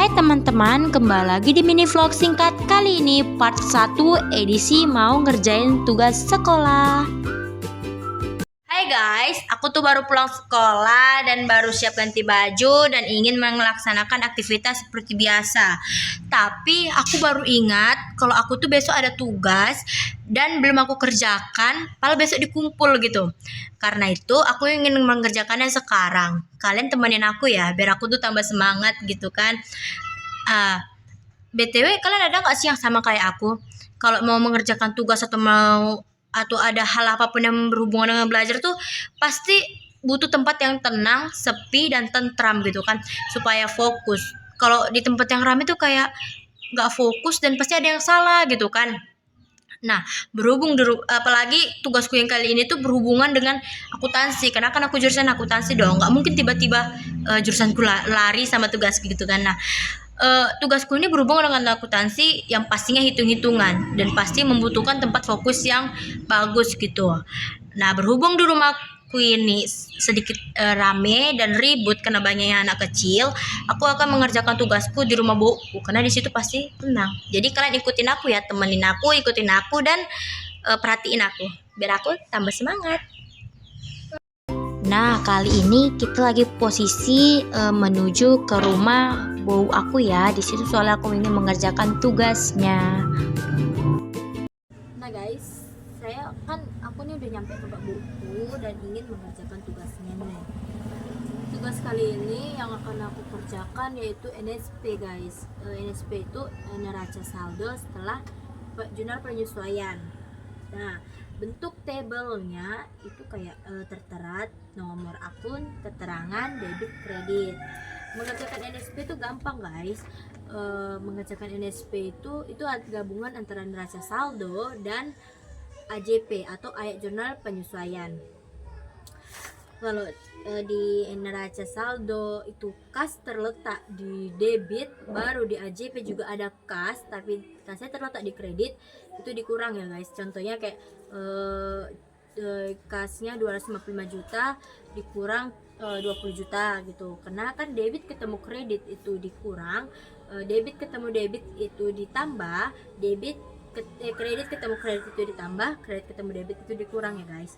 Hai teman-teman, kembali lagi di mini vlog singkat. Kali ini part 1 edisi mau ngerjain tugas sekolah. Hai guys, aku tuh baru pulang sekolah dan baru siap ganti baju dan ingin melaksanakan aktivitas seperti biasa. Tapi aku baru ingat kalau aku tuh besok ada tugas dan belum aku kerjakan, padahal besok dikumpul gitu. Karena itu aku ingin mengerjakannya sekarang. Kalian temenin aku ya, biar aku tuh tambah semangat gitu kan. BTW kalian ada gak sih yang sama kayak aku? Kalau mau mengerjakan tugas atau ada hal apapun yang berhubungan dengan belajar tuh pasti butuh tempat yang tenang, sepi dan tentram gitu kan, supaya fokus. Kalau di tempat yang ramai tuh kayak gak fokus dan pasti ada yang salah gitu kan. Nah, apalagi tugasku yang kali ini tuh berhubungan dengan akuntansi, karena kan aku jurusan akuntansi dong, nggak mungkin tiba-tiba jurusanku lari sama tugas gitu kan. Nah, tugasku ini berhubungan dengan akuntansi yang pastinya hitung-hitungan dan pasti membutuhkan tempat fokus yang bagus gitu. Nah, berhubung di rumahku ini sedikit rame dan ribut karena banyaknya anak kecil, aku akan mengerjakan tugasku di rumah boku karena di situ pasti tenang. Jadi kalian ikutin aku ya, temenin aku, ikutin aku dan perhatiin aku biar aku tambah semangat. Nah, kali ini kita lagi posisi menuju ke rumah bau aku ya. Di situ soalnya aku ingin mengerjakan tugasnya. Nah guys, aku nih udah nyampe ke bak buku dan ingin mengerjakan tugasnya nih. Tugas kali ini yang akan aku kerjakan yaitu NSP guys. NSP itu neraca saldo setelah jurnal penyesuaian. Nah, bentuk tabelnya itu kayak tertera nomor akun, keterangan, debit, kredit. Mengerjakan NSP itu gampang guys. Mengerjakan NSP itu gabungan antara neraca saldo dan AJP atau ayat jurnal penyesuaian. Kalau di neraca saldo itu kas terletak di debit, baru di AJP juga ada kas, tapi kasnya terletak di kredit, itu dikurang ya guys. Contohnya kayak kasnya 255 juta dikurang 20 juta gitu, karena kan debit ketemu kredit itu dikurang, debit ketemu debit itu ditambah, kredit ketemu kredit itu ditambah, kredit ketemu debit itu dikurang ya guys.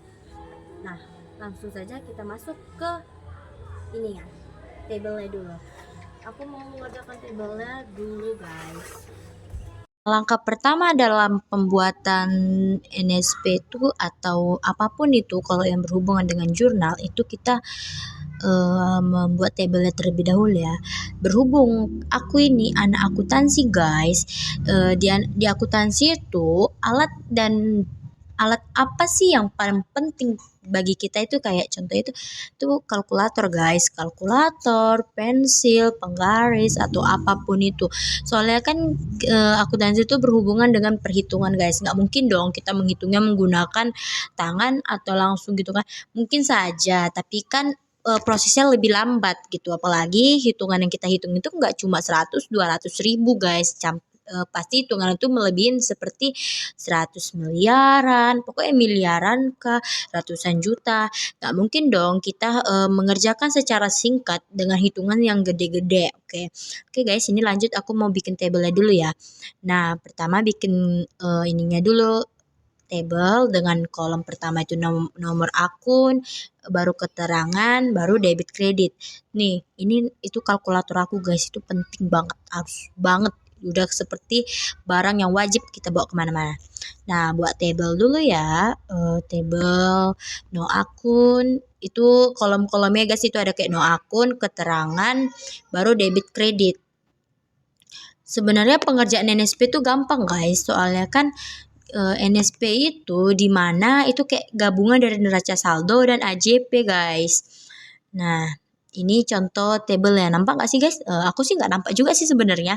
Nah, langsung saja kita masuk ke ini ya, tabelnya dulu. Aku mau mengerjakan tabelnya dulu guys. Langkah pertama dalam pembuatan NSP itu atau apapun itu kalau yang berhubungan dengan jurnal itu kita membuat tabelnya terlebih dahulu ya. Berhubung aku ini anak akuntansi guys, di akuntansi itu alat apa sih yang paling penting bagi kita itu, kayak contoh itu kalkulator guys, kalkulator, pensil, penggaris atau apapun itu. Soalnya kan akuntansi itu berhubungan dengan perhitungan guys, nggak mungkin dong kita menghitungnya menggunakan tangan atau langsung gitu kan, mungkin saja tapi kan prosesnya lebih lambat gitu, apalagi hitungan yang kita hitung itu nggak cuma 100-200 ribu guys, pasti hitungan itu melebihin seperti 100 miliaran, pokoknya miliaran ke ratusan juta. Nggak mungkin dong kita mengerjakan secara singkat dengan hitungan yang gede-gede. Oke guys, ini lanjut aku mau bikin tabelnya dulu ya. Nah, pertama bikin ininya dulu, table dengan kolom pertama itu nomor akun, baru keterangan, baru debit kredit. Nih, itu kalkulator aku guys, itu penting banget, harus banget, udah seperti barang yang wajib kita bawa kemana-mana. Nah, buat table dulu ya, table no akun, itu kolom-kolomnya guys, itu ada kayak no akun, keterangan, baru debit kredit. Sebenarnya pengerjaan NSP itu gampang guys, soalnya kan NSP itu dimana itu kayak gabungan dari neraca saldo dan AJP guys. Nah, ini contoh table ya, nampak gak sih guys? Aku sih nggak nampak juga sih sebenarnya.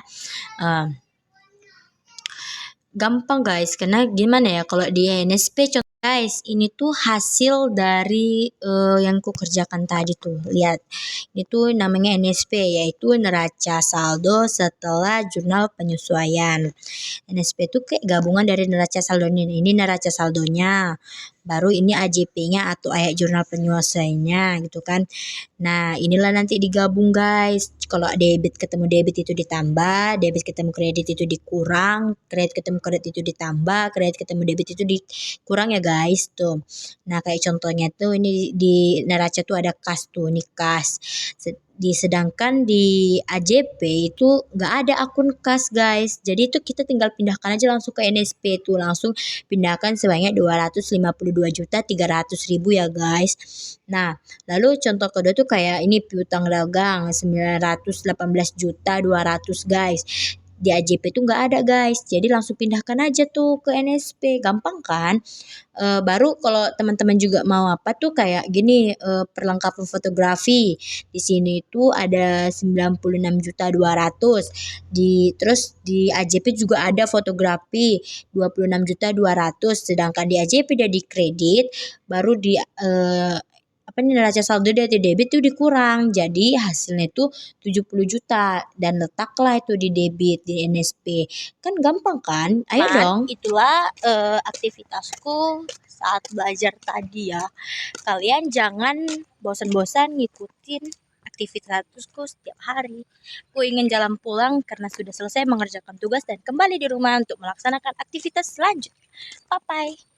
Gampang guys, karena gimana ya, kalau di NSP contoh guys, ini tuh hasil dari yang ku kerjakan tadi tuh. Lihat, ini tuh namanya NSP, yaitu neraca saldo setelah jurnal penyesuaian. NSP itu kayak gabungan dari neraca saldonya. Ini neraca saldonya, baru ini AJP-nya atau ayat jurnal penyelesaiannya gitu kan. Nah, inilah nanti digabung guys. Kalau debit ketemu debit itu ditambah, debit ketemu kredit itu dikurang, kredit ketemu kredit itu ditambah, kredit ketemu debit itu dikurang ya guys tuh. Nah, kayak contohnya tuh ini di neraca tuh ada kas tuh, ini kas. Sedangkan di AJP itu nggak ada akun kas guys. Jadi itu kita tinggal pindahkan aja langsung ke NSP tuh, langsung pindahkan sebanyak 252.300.000 ya guys. Nah, lalu contoh kedua tuh kayak ini piutang dagang 918.200 guys. Di AJP tuh nggak ada guys. Jadi langsung pindahkan aja tuh ke NSP. Gampang kan? Baru kalau teman-teman juga mau apa tuh kayak gini, perlengkapan fotografi. Di sini tuh ada 96.200. Terus di AJP juga ada fotografi 26.200. Sedangkan di AJP udah di kredit, baru di apa nih neraca saldo dari debit tuh dikurang. Jadi hasilnya tuh 70 juta dan letaklah itu di debit di NSP. Kan gampang kan? Ayo dong. Itulah aktivitasku saat belajar tadi ya. Kalian jangan bosan-bosan ngikutin aktivitasku setiap hari. Aku ingin jalan pulang karena sudah selesai mengerjakan tugas dan kembali di rumah untuk melaksanakan aktivitas selanjutnya. Bye-bye.